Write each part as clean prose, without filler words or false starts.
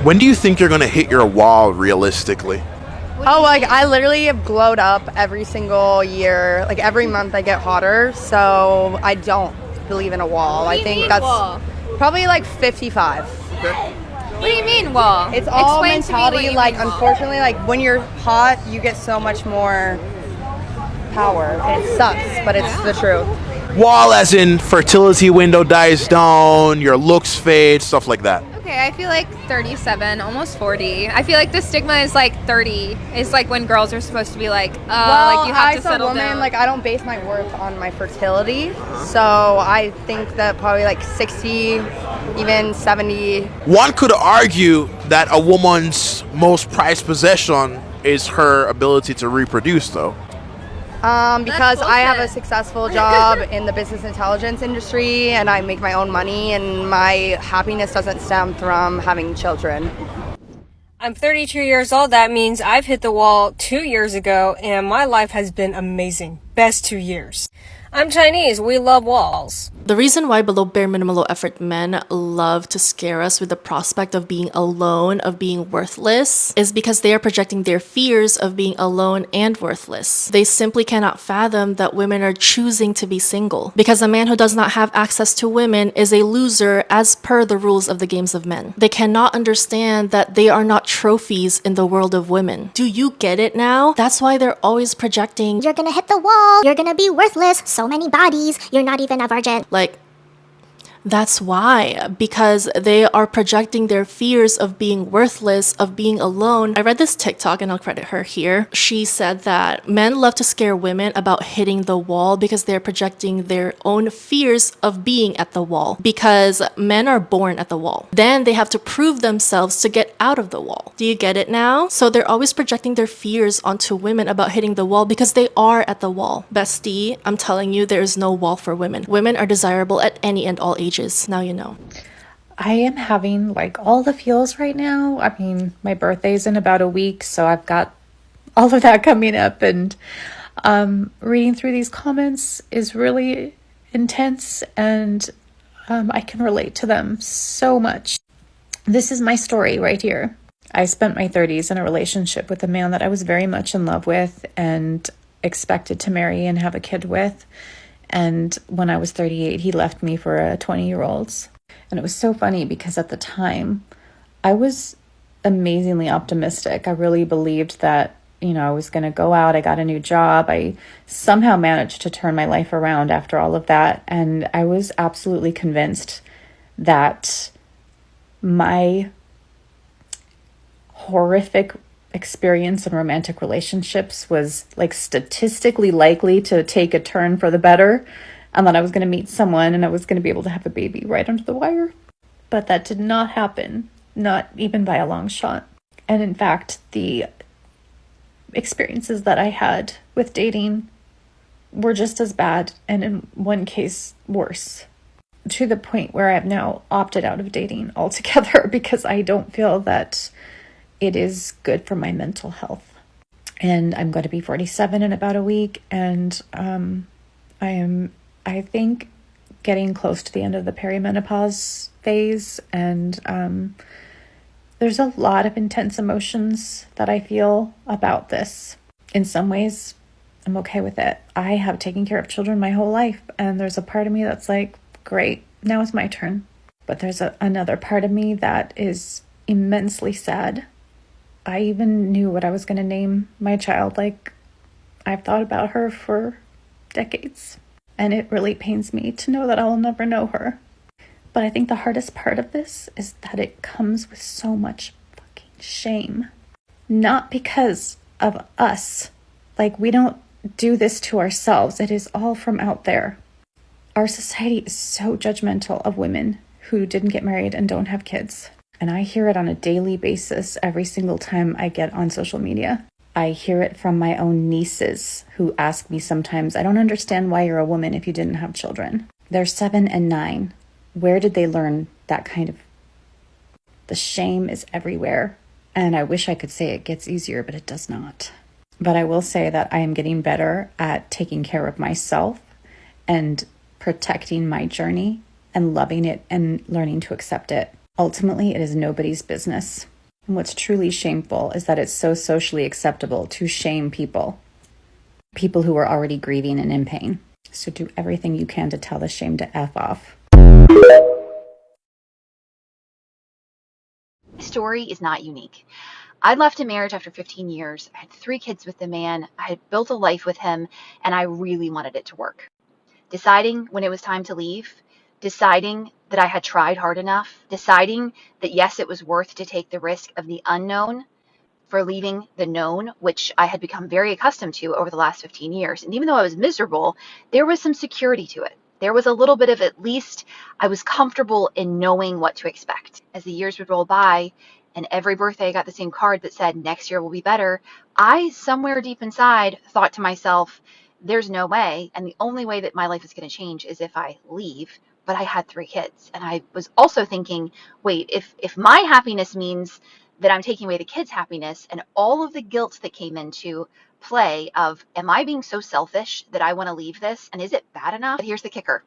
When do you think you're going to hit your wall realistically? Oh, like I literally have glowed up every single year. Like every month I get hotter, so I don't believe in a wall. What do I you think mean that's wall? probably like 55. What do you mean wall? It's all Explain to me what mentality. you Like mean wall. unfortunately, like when you're hot, you get so much more power. It sucks, but it's the truth. Wall as in fertility window dies down, your looks fade, stuff like that. Okay, I feel like 37, almost 40. I feel like the stigma is like 30. Is like when girls are supposed to be like, like you have to as a settle woman, down. like I don't base my worth on my fertility, so I think that probably like 60, even 70. One could argue that a woman's most prized possession is her ability to reproduce, though. Because I have a bullshit. successful job in the business intelligence industry and I make my own money and my happiness doesn't stem from having children. I'm 32 years old. That means I've hit the wall 2 years ago and my life has been amazing. Best 2 years. I'm Chinese. We love walls. The reason why below bare minimum low effort men love to scare us with the prospect of being alone, of being worthless, is because they are projecting their fears of being alone and worthless. They simply cannot fathom that women are choosing to be single. Because a man who does not have access to women is a loser as per the rules of the games of men. They cannot understand that they are not trophies in the world of women. Do you get it now? That's why they're always projecting, You're gonna hit the wall. You're gonna be worthless. So many bodies. You're not even a virgin. like, that's why, because they are projecting their fears of being worthless, of being alone. I read this TikTok and I'll credit her here. She said that men love to scare women about hitting the wall because they're projecting their own fears of being at the wall. Because men are born at the wall. Then they have to prove themselves to get out of the wall. Do you get it now? So they're always projecting their fears onto women about hitting the wall because they are at the wall. Bestie, I'm telling you, there is no wall for women. Women are desirable at any and all ages. Now you know. I am having like all the feels right now. I mean, my birthday's in about a week, so I've got all of that coming up, and reading through these comments is really intense, and I can relate to them so much. This is my story right here. I spent my 30s in a relationship with a man that I was very much in love with and expected to marry and have a kid with. And when I was 38, he left me for a 20-year-old. And it was so funny because at the time, I was amazingly optimistic. I really believed that, I was going to go out. I got a new job. I somehow managed to turn my life around after all of that. And I was absolutely convinced that my horrific experience in romantic relationships was like statistically likely to take a turn for the better, and that I was going to meet someone and I was going to be able to have a baby right under the wire. But that did not happen, not even by a long shot. And in fact, the experiences that I had with dating were just as bad, and in one case worse, to the point where I've now opted out of dating altogether because I don't feel that it is good for my mental health. And I'm going to be 47 in about a week. And I think, getting close to the end of the perimenopause phase. And there's a lot of intense emotions that I feel about this. In some ways, I'm okay with it. I have taken care of children my whole life. And there's a part of me that's like, great, now it's my turn. But there's another part of me that is immensely sad. I even knew what I was going to name my child. Like, I've thought about her for decades, and it really pains me to know that I'll never know her. But I think the hardest part of this is that it comes with so much fucking shame. Not because of us. Like, we don't do this to ourselves. It is all from out there. Our society is so judgmental of women who didn't get married and don't have kids. And I hear it on a daily basis every single time I get on social media. I hear it from my own nieces who ask me sometimes, I don't understand why you're a woman if you didn't have children. They're 7 and 9. Where did they learn that kind of... The shame is everywhere. And I wish I could say it gets easier, but it does not. But I will say that I am getting better at taking care of myself and protecting my journey and loving it and learning to accept it. Ultimately, it is nobody's business. And what's truly shameful is that it's so socially acceptable to shame people who are already grieving and in pain. So do everything you can to tell the shame to F off. My story is not unique. I left a marriage after 15 years. I had 3 kids with the man. I had built a life with him, and I really wanted it to work. Deciding when it was time to leave, deciding that I had tried hard enough, deciding that yes, it was worth to take the risk of the unknown for leaving the known, which I had become very accustomed to over the last 15 years. And even though I was miserable, there was some security to it. There was a little bit of, at least I was comfortable in knowing what to expect. As the years would roll by, and every birthday I got the same card that said, next year will be better, I, somewhere deep inside, thought to myself, there's no way, and the only way that my life is going to change is if I leave. But I had 3 kids, and I was also thinking, wait, if my happiness means that I'm taking away the kids' happiness, and all of the guilt that came into play of, am I being so selfish that I want to leave this, and is it bad enough? But here's the kicker.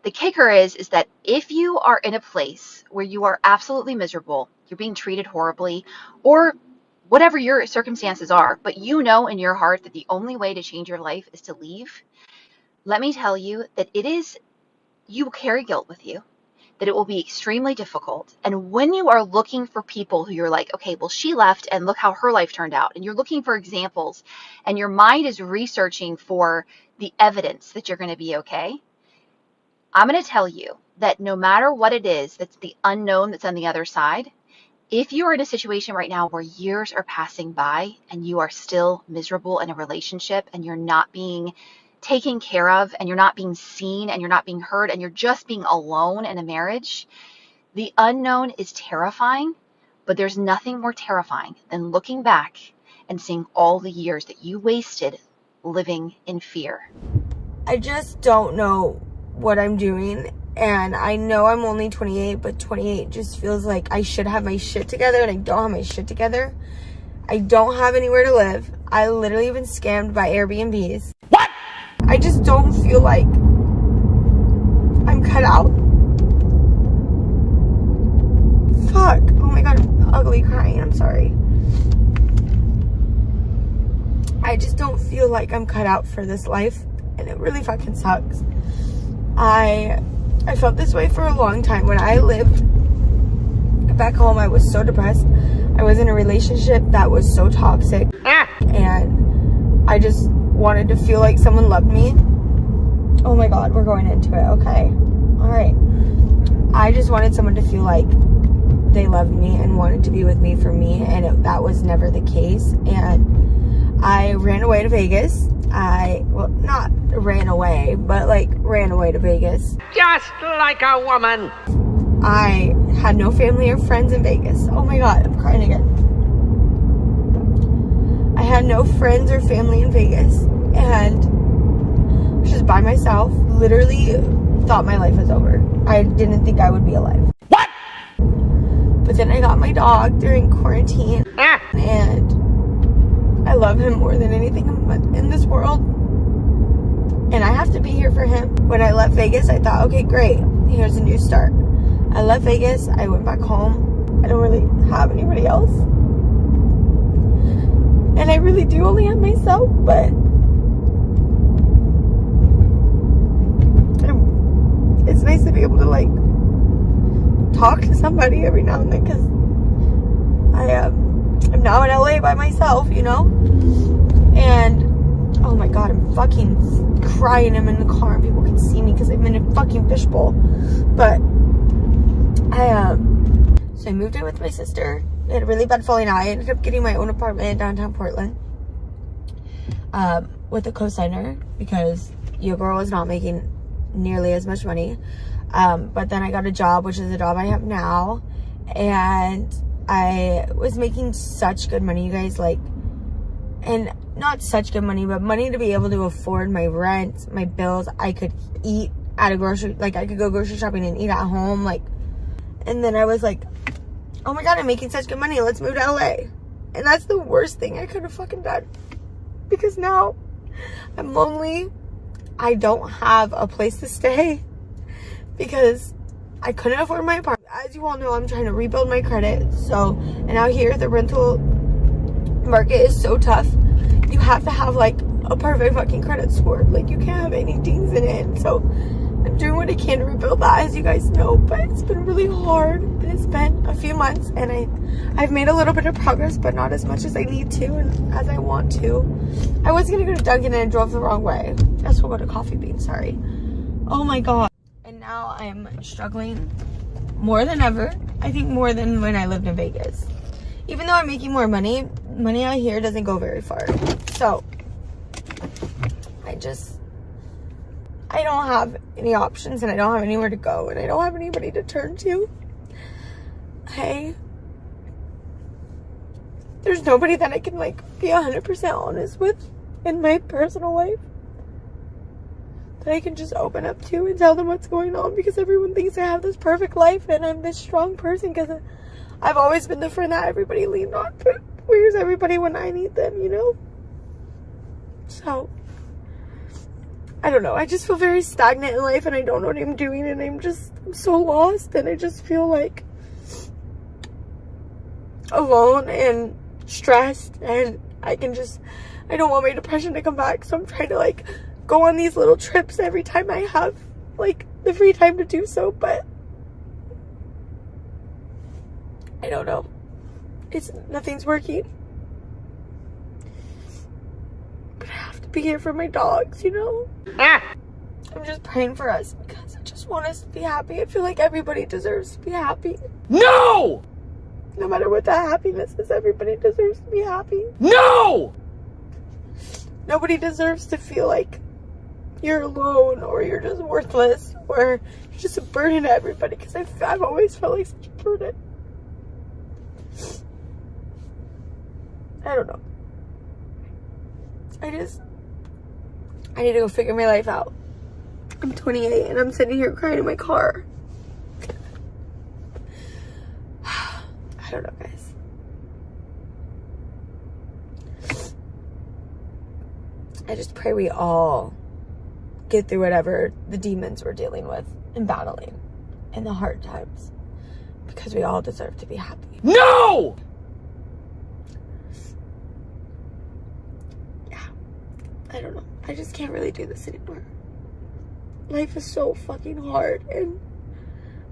The kicker is that if you are in a place where you are absolutely miserable, you're being treated horribly, or whatever your circumstances are, but you know in your heart that the only way to change your life is to leave, let me tell you that you will carry guilt with you, that it will be extremely difficult. And when you are looking for people who you're like, okay, well, she left and look how her life turned out, and you're looking for examples, and your mind is researching for the evidence that you're going to be okay, I'm going to tell you that no matter what it is that's the unknown that's on the other side, if you are in a situation right now where years are passing by and you are still miserable in a relationship and you're not being taken care of and you're not being seen and you're not being heard and you're just being alone in a marriage, the unknown is terrifying, but there's nothing more terrifying than looking back and seeing all the years that you wasted living in fear. I just don't know what I'm doing, and I know I'm only 28, but 28 just feels like I should have my shit together, and I don't have my shit together. I don't have anywhere to live. I literally have been scammed by Airbnbs. What? I just don't feel like I'm cut out. Fuck. Oh my god, I'm ugly crying. I'm sorry. I just don't feel like I'm cut out for this life, and it really fucking sucks. I felt this way for a long time. When I lived back home, I was so depressed. I was in a relationship that was so toxic, and I just wanted to feel like someone loved me. Oh my god, we're going into it. Okay. All right. I just wanted someone to feel like they loved me and wanted to be with me for me, and that was never the case. And I ran away to Vegas. Well, not ran away, but like ran away to Vegas. Just like a woman. I had no family or friends in Vegas. Oh my god, I'm crying again. I had no friends or family in Vegas, and I was just by myself. Literally thought my life was over. I didn't think I would be alive. What? But then I got my dog during quarantine, and I love him more than anything in this world, and I have to be here for him. When I left Vegas, I thought, okay, great, here's a new start. I left Vegas, I went back home. I don't really have anybody else, and I really do only have myself, but it's nice to be able to like talk to somebody every now and then, because I'm now in LA by myself, you know? And oh my god, I'm fucking crying. I'm in the car and people can see me because I'm in a fucking fishbowl. But so I moved in with my sister. We had a really bad falling out. I ended up getting my own apartment in downtown Portland with a co-signer because your girl was not making nearly as much money. But then I got a job, which is the job I have now, and I was making such good money, you guys, like, and not such good money, but money to be able to afford my rent, my bills. I could eat at a grocery, like I could go grocery shopping and eat at home, like, and then I was like, oh my god, I'm making such good money, let's move to LA. And that's the worst thing I could have fucking done, because now I'm lonely. I don't have a place to stay because I couldn't afford my apartment. as you all know, I'm trying to rebuild my credit. So, and out here, the rental market is so tough. You have to have like a perfect fucking credit score. Like, you can't have any dings in it. So I'm doing what I can to rebuild that, as you guys know, but it's been really hard, and it's been a few months, and I've made a little bit of progress, but not as much as I need to and as I want to. I was gonna go to Dunkin' and I drove the wrong way. Guess we'll go to Coffee Bean, sorry. Oh my god. And now I'm struggling more than ever. I think more than when I lived in Vegas. Even though I'm making more money out here doesn't go very far. So I don't have any options, and I don't have anywhere to go, and I don't have anybody to turn to. There's nobody that I can like be 100% honest with in my personal life, that I can just open up to and tell them what's going on, because everyone thinks I have this perfect life and I'm this strong person, because I've always been the friend that everybody leaned on. But where's everybody when I need them, you know? So I don't know. I just feel very stagnant in life, and I don't know what I'm doing, and I'm so lost, and I just feel like alone and stressed, and I don't want my depression to come back, so I'm trying to like go on these little trips every time I have like the free time to do so, but I don't know. Nothing's working. But I have to be here for my dogs, you know? I'm just praying for us, because I just want us to be happy. I feel like everybody deserves to be happy. No! No matter what that happiness is, everybody deserves to be happy. No! Nobody deserves to feel like you're alone, or you're just worthless, or you're just a burden to everybody, because I've always felt like such a burden. I don't know. I need to go figure my life out. I'm 28 and I'm sitting here crying in my car. I don't know, guys. I just pray we all get through whatever the demons we're dealing with and battling in the hard times, because we all deserve to be happy. No! I don't know. I just can't really do this anymore. Life is so fucking hard, and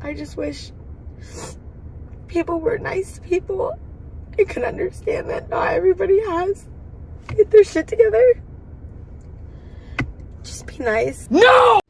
I just wish people were nice to people and could understand that not everybody has get their shit together. Just be nice. No!